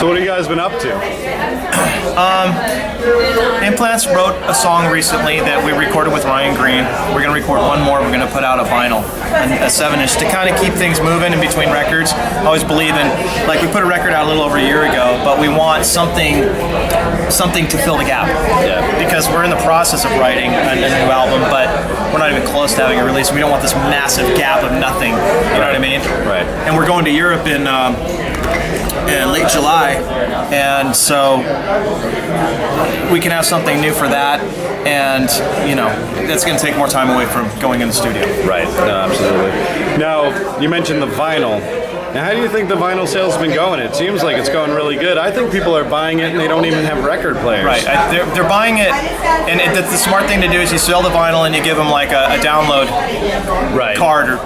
So what have you guys been up to? Implants wrote a song recently that we recorded with Ryan Green. We're going to record one more. We're going to put out a vinyl, a 7-inch, to kind of keep things moving in between records. I always believe in, like, we put a record out a little over a year ago, but we want something to fill the gap. Yeah. Because we're in the process of writing a new album, but we're not even close to having it released. We don't want this massive gap of nothing. You know what I mean? Right. And we're going to Europe in late July, and so we can have something new for that, and that's going to take more time away from going in the studio. Right. No, absolutely. Now, you mentioned the vinyl. Now, how do you think the vinyl sales have been going? It seems like it's going really good. I think people are buying it and they don't even have record players. Right. They're buying it, and the smart thing to do is you sell the vinyl and you give them like a download card or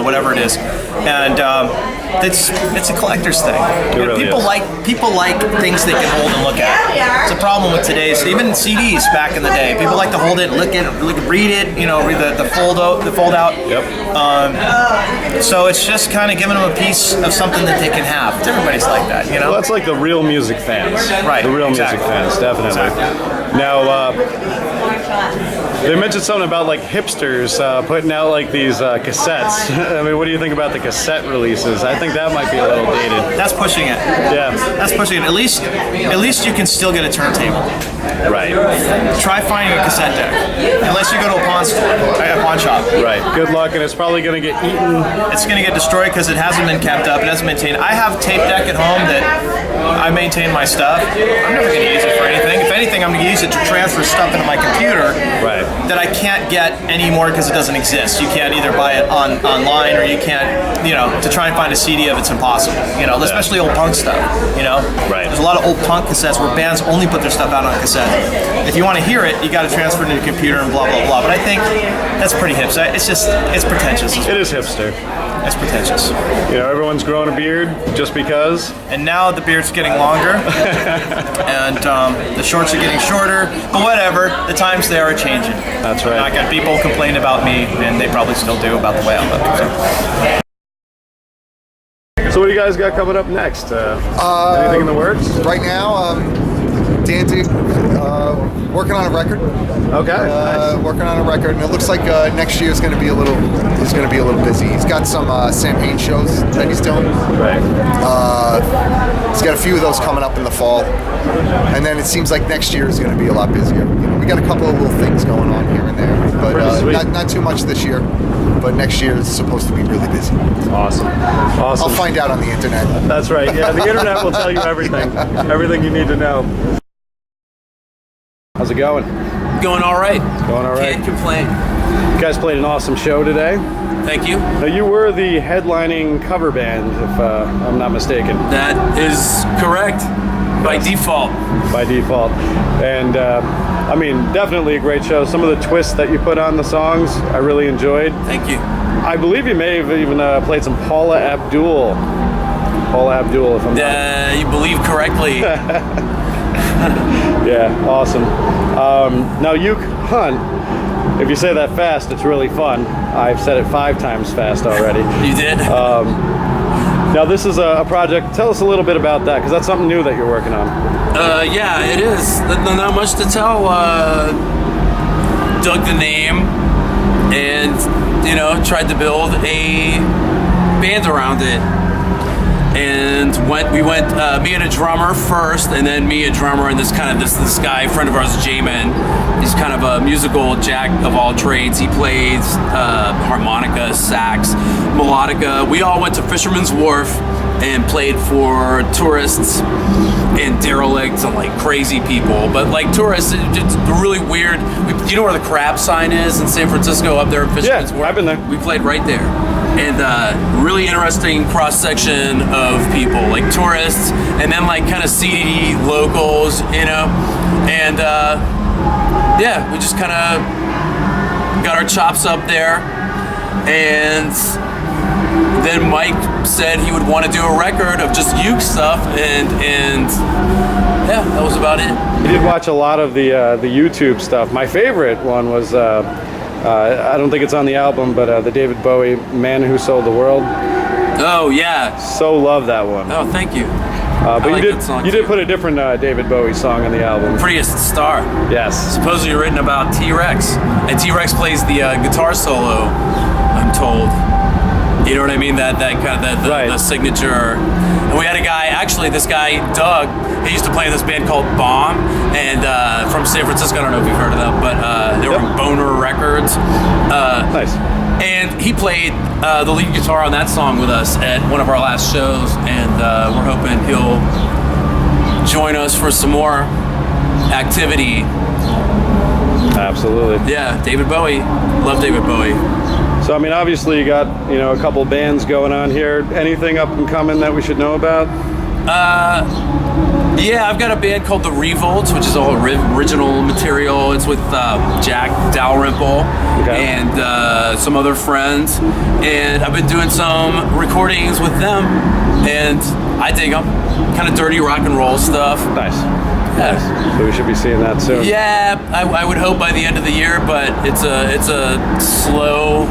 whatever it is, and it's a collector's thing. Really people like things they can hold and look at. It's a problem with today's, even CDs back in the day. People like to hold it, look at it, read it. Read the fold out. Yep. So it's just kind of giving them a piece of something that they can have. Everybody's like that, Well, that's like the real music fans. Right. The real music fans, definitely. Exactly. Now, they mentioned something about like hipsters putting out like these cassettes. I mean, what do you think about the cassette releases? I think that might be a little dated. That's pushing it. Yeah. That's pushing it. At least you can still get a turntable. Right. Try finding a cassette deck. Unless you go to a pawn shop. Right. Good luck, and it's probably going to get eaten. It's going to get destroyed because it hasn't been kept up. It hasn't been maintained. I have tape deck at home that I maintain my stuff. I'm never going to use it for anything. If anything, I'm going to use it to transfer stuff into my computer that I can't get anymore because it doesn't exist. You can't either buy it online or you can't, to try and find a CD of it's impossible. Especially old punk stuff. Right. There's a lot of old punk cassettes where bands only put their stuff out on cassette. If you want to hear it, you got to transfer it into the computer and blah blah blah. But I think that's pretty hip. It's pretentious. It is hipster. It's pretentious. Everyone's growing a beard just because. And now the beard's getting longer, and the shorts are getting shorter. But whatever, the times they are changing. That's right. I got people complain about me, and they probably still do about the way I look. So what do you guys got coming up next? Anything in the works? Right now, Danzig, working on a record. Okay. Nice. Working on a record, and it looks like next year is going to be a little busy. He's got some campaign shows that he's doing. Right. He's got a few of those coming up in the fall, and then it seems like next year is going to be a lot busier. We got a couple of little things going on here and there, but not too much this year. But next year is supposed to be really busy. Awesome. I'll find out on the internet. That's right. Yeah, the internet will tell you everything. Everything you need to know. How's it going? Going all right. Going all right. Can't complain. You guys played an awesome show today. Thank you. Now, you were the headlining cover band, if I'm not mistaken. That is correct. By default. By default. And, definitely a great show. Some of the twists that you put on the songs, I really enjoyed. Thank you. I believe you may have even played some Paula Abdul. Paula Abdul, if I'm not. You believe correctly. Yeah, awesome. Now, Uke Hunt, if you say that fast, it's really fun. I've said it 5 times fast already. You did? Now, this is a project. Tell us a little bit about that, because that's something new that you're working on. Yeah, it is. Not much to tell. Dug the name and, tried to build a band around it. And we went me and a drummer first, and then me, a drummer, and this guy, friend of ours, J-Man. He's kind of a musical jack of all trades. He plays harmonica, sax, melodica. We all went to Fisherman's Wharf and played for tourists and derelicts and like crazy people. But like tourists, it's really weird. You know where the crab sign is in San Francisco up there in Fisherman's Wharf? Yeah, I've been there. We played right there. And really interesting cross-section of people, like tourists, and then like kind of seedy locals, and we just kind of got our chops up there, and then Mike said he would want to do a record of just uke stuff, and that was about it. I did watch a lot of the YouTube stuff. My favorite one was I don't think it's on the album, but the David Bowie "Man Who Sold the World." Oh yeah. So love that one. Oh, thank you. But I like that song you too. did put a different David Bowie song on the album. Prettiest Star. Yes. Supposedly written about T-Rex. And T-Rex plays the guitar solo, I'm told. You know what I mean? That kind of the signature. And we had a guy, actually this guy, Doug, he used to play in this band called Bomb, and from San Francisco, I don't know if you've heard of them, but they were from Boner Records. Nice. And he played the lead guitar on that song with us at one of our last shows, and we're hoping he'll join us for some more activity. Absolutely. Yeah, David Bowie. Love David Bowie. So, I mean, obviously you got, a couple bands going on here. Anything up and coming that we should know about? Yeah, I've got a band called The Revolts, which is all original material. It's with Jack Dalrymple and some other friends. And I've been doing some recordings with them, and I dig them. Kind of dirty rock and roll stuff. Nice. Yeah. Nice. So we should be seeing that soon. Yeah, I would hope by the end of the year, but it's a slow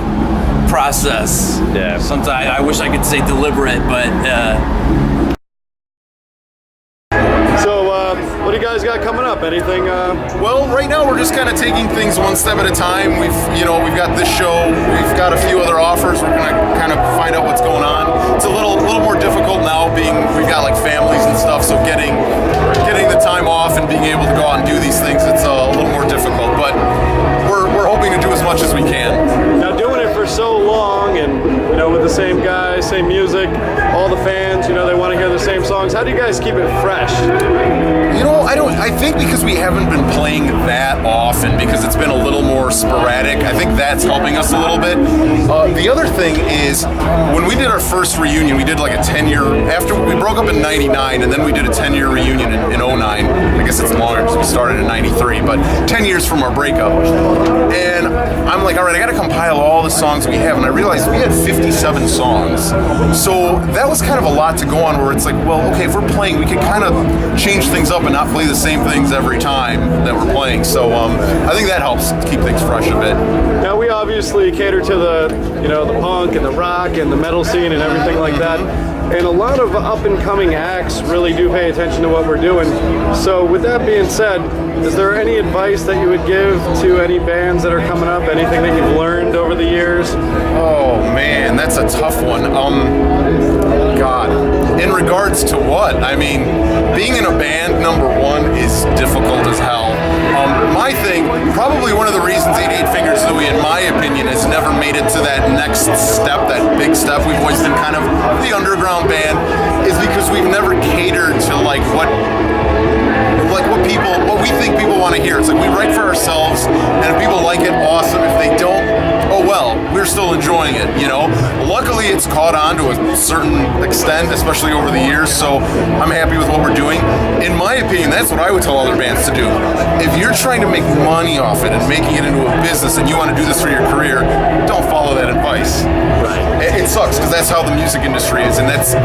process. Yeah. Sometimes I wish I could say deliberate, but what do you guys got coming up? Anything? Well, right now we're just kind of taking things one step at a time. We've got this show. We've got a few other offers. We're gonna kind of find out what's going on. It's a little more difficult now, being we've got like families and stuff. So getting the time off and being able to go out and do these things, it's a little more difficult. But we're hoping to do as much as we can. Now, doing it for so long, and with the same guys, same music, all the fans, they want to hear the same songs. How do you guys keep it fresh? I think because we haven't been playing that often, because it's been a little more sporadic, I think that's helping us a little bit. The other thing is, when we did our first reunion, we did like a 10-year, after we broke up in 99, and then we did a 10-year reunion in 09. I guess it's longer because we started in 93, but 10 years from our breakup. And I'm like, all right, I got to compile all the songs we have, and I realized we had 57 songs. So that was kind of a lot to go on, where it's like, well, okay, if we're playing, we could kind of change things up and not play the same things every time that we're playing. So I think that helps keep things fresh a bit. Now, we obviously cater to the punk and the rock and the metal scene and everything like that. And a lot of up-and-coming acts really do pay attention to what we're doing. So with that being said, is there any advice that you would give to any bands that are coming up? Anything that you've learned over the years? Oh, man, that's a tough one. God. In regards to what? I mean, being in a band, number one, is difficult as hell. My thing, probably one of the reasons 88 Fingers Louie, in my opinion, has never made it to that next step, that big step. We've always been kind of the underground band, is because we've never catered to what we think people want to hear. It's like we write for ourselves, and if people like it, awesome. If they don't, oh well, we're still enjoying it, Luckily, it's caught on to a certain extent, especially over the years, so I'm happy with what we're doing. In my opinion, that's what I would tell other bands to do. If you're trying to make money off it and making it into a business and you want to do this for your career, don't follow that advice. Right. It sucks, because that's how the music industry is, and that's,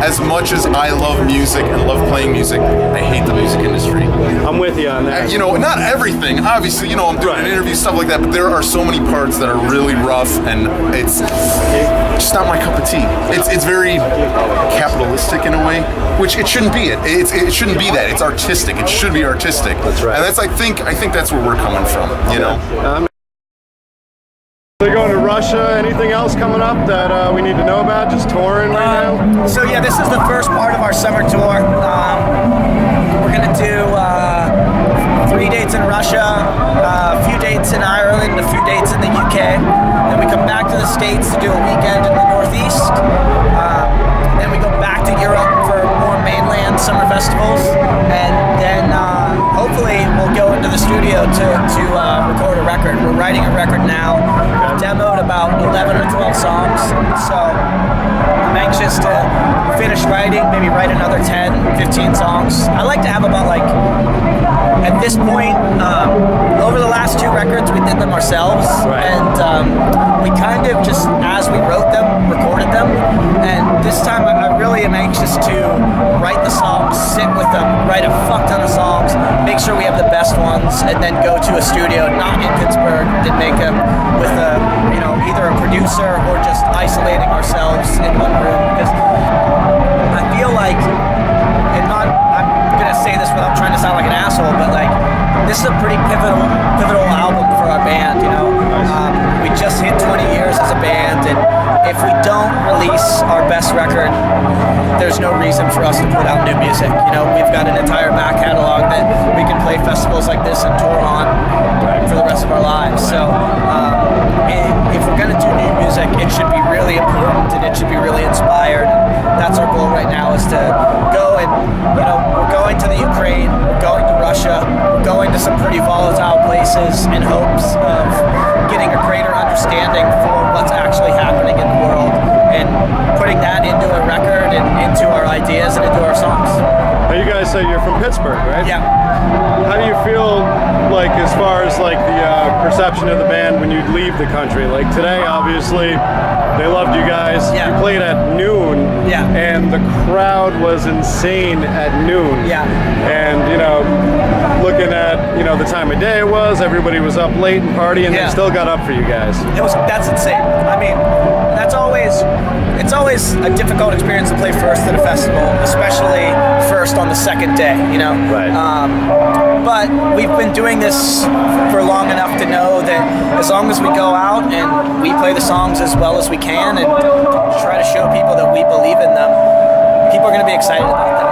as much as I love music and love playing music, I hate the music industry. I'm with you on that. Not everything, obviously, I'm doing an interview, stuff like that, but there are so many parts that are really rough, and it's just not my cup of tea. It's very capitalistic in a way, which it shouldn't be. It shouldn't be that. It's artistic. It should be artistic. That's right. And that's, I think that's where we're coming from, They're going to Russia. Anything else coming up that we need to know about? Just touring right now? So yeah, this is the first part of our summer tour. We're going to do 3 dates in Russia, a few dates in Ireland, a few dates in the UK. Then we come back to the States to do a weekend in the Northeast. Then we go back to Europe for more mainland summer festivals. And then hopefully we'll go into the studio to record a record. We're writing a record now. We've demoed about 11 or 12 songs. So I'm anxious to finish writing, maybe write another 10, 15 songs. I like to have about at this point, over the last 2 records, we did them ourselves. Right. And we kind of just, as we wrote them, recorded them. And this time I really am anxious to write the songs, sit with them, write a fuck ton of songs, make sure we have the best ones, and then go to a studio, not in Pittsburgh, and make them with either a producer or just isolating ourselves in one room. Because I feel like this is a pretty pivotal album for our band. You know, we just hit 20 years as a band, and if we don't release our best record, there's no reason for us to put out new music. You know, we've got an entire back catalog that we can play festivals like this and tour on for the rest of our lives. So if we're going to do new music, it should be really important and it should be really inspired. That's our goal right now, is to go and, you know, we're going to the Ukraine, we're going to Russia, we're going to some pretty volatile places in hopes of getting a greater understanding for what's actually happening in the world and putting that into a record and into our ideas and into our songs. Now you guys say you're from Pittsburgh, right? Yeah. How do you feel, like, as far as like the perception of the band when you leave the country? Like today, obviously, they loved you guys. Yeah. You played at noon. Yeah. And the crowd was insane at noon. Yeah. And, you know, looking at, you know, the time of day it was, everybody was up late and partying, and Yeah. they still got up for you guys. That's insane. I mean, it's always a difficult experience to play first at a festival, especially first on the second day, you know? Right. But we've been doing this for long enough to know that as long as we go out and we play the songs as well as we can and try to show people that we believe in them, people are going to be excited about that.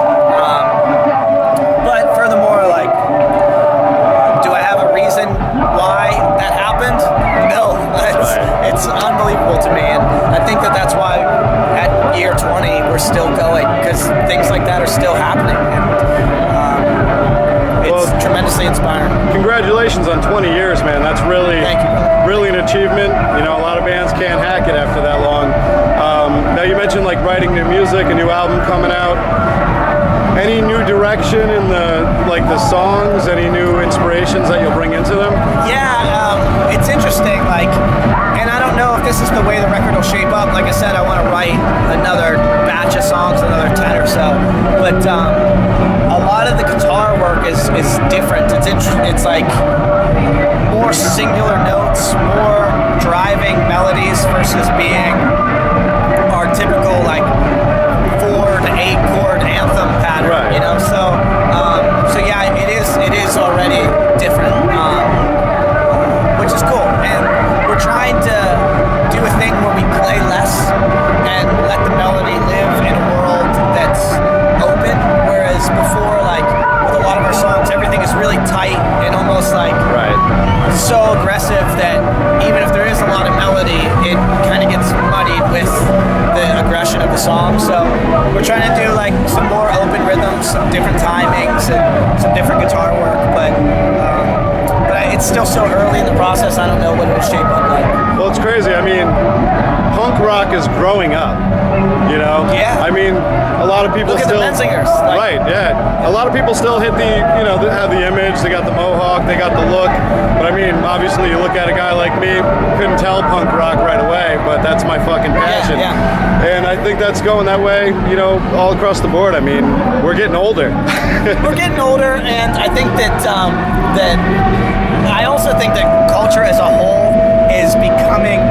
But furthermore, like, do I have a reason why that happened? No. It's unbelievable to me, and I think that's why at year 20 we're still going, because things like that are still happening, and it's tremendously inspiring. Congratulations on 20 years, man. That's really, Thank you, brother. really an achievement. You know, a lot of bands can't hack it after that long. Now you mentioned like writing new music, a new album coming out. Any new direction in the songs? Any new inspirations that you'll bring into them? Yeah, it's interesting. Like, and I don't know if this is the way the record will shape up. Like I said, I want to write another batch of songs, another 10 or so. But a lot of the guitar work is different. It's like more singular notes, more driving melodies versus being our typical like 4 to 8 chord anthem pattern. Right. You know, so yeah, it is already different, which is cool. And we're trying to do a thing where we play less and let the melody live in a world that's open, whereas before, like with a lot of our songs, everything is really tight and almost like so aggressive that even if there is a lot of melody, it kind of gets muddied with the aggression of the song. So we're trying to do like some more open rhythms, some different timings, and some different guitar work, but it's still so early in the process, I don't know what it'll shape up like. Well, it's crazy. I mean, punk rock is growing up, you know? Yeah. I mean, a lot of people Look at still... the Menzingers. Like, right, yeah. A lot of people still hit the, you know, they have the image, they got the mohawk, they got the look. But I mean, obviously you look at a guy like me, couldn't tell punk rock right away, but that's my fucking passion. Yeah. And I think that's going that way, you know, all across the board. I mean, we're getting older. We're getting older, and I think that I also think that culture as a whole is becoming,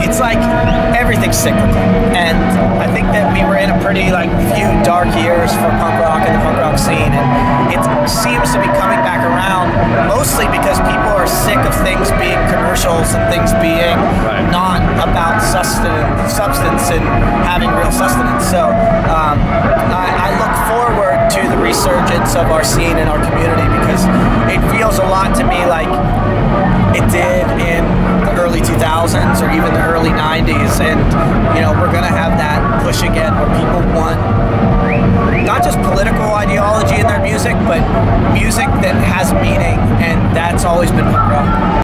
it's like everything's cyclical, and I think that we were in a pretty like few dark years for punk rock and the punk rock scene, and it seems to be coming back around mostly because people are sick of things being commercials and things being not about substance and having real sustenance. So I look forward to the resurgence of our scene and our community, because it feels a lot to me like it did in the early 2000s or even the early 90s, and you know, we're gonna have that push again where people want not just political ideology in their music, but music that has meaning, and that's always been